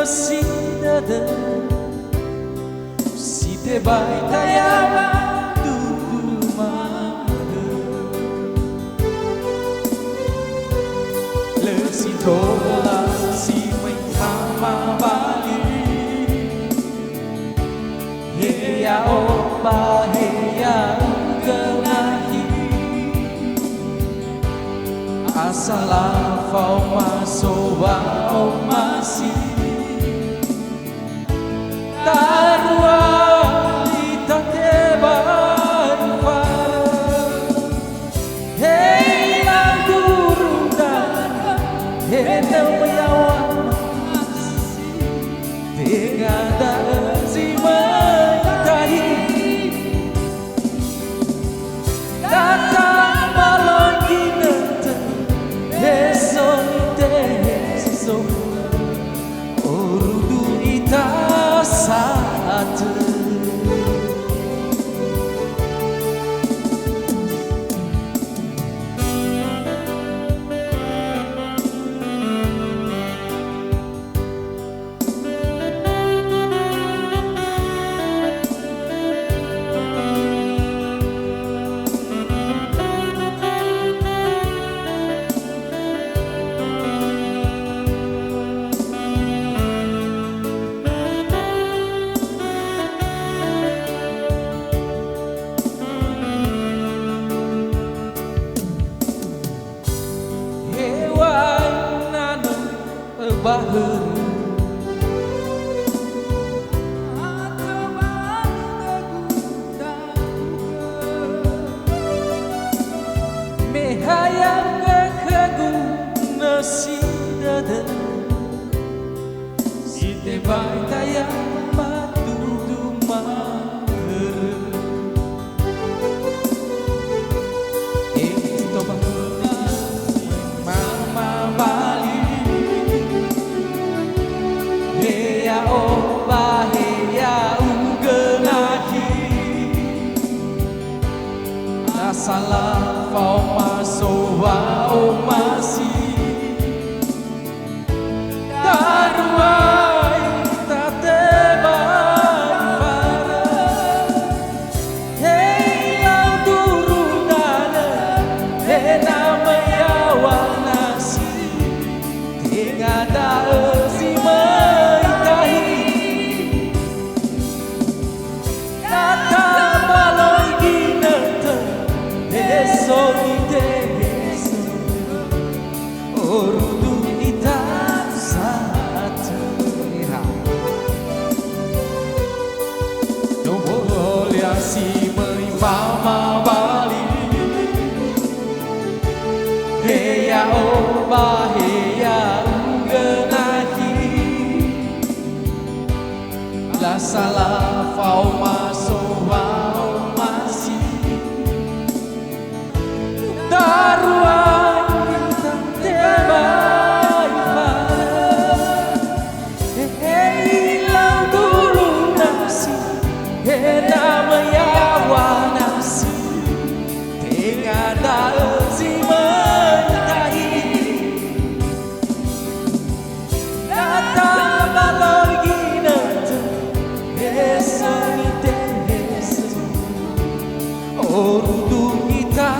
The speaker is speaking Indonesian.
cidadã, se te vai taiava tudo malu, le si tola si mengkama bali, heya oba heya kenahi, asala fau masowa omasi. Tarua ita teban fara, hei lang durundan, hei nawayawan tingada si matahi, datang malagi nete, esok esok orudu ita satu. Bahur mehayang kekagu nasi dada, si tebai tayang batu mahur, itu mama bali. Heya oba heya ugenahi, asala fau masowa omasi, taruai tateban fara, hei lau durunana, hei namayawa nasi, tingada si orudu ita satu. No boleh si merimpama bali, heya oba heya ugenahi, la salah fau masowa omasi, darua orudu ita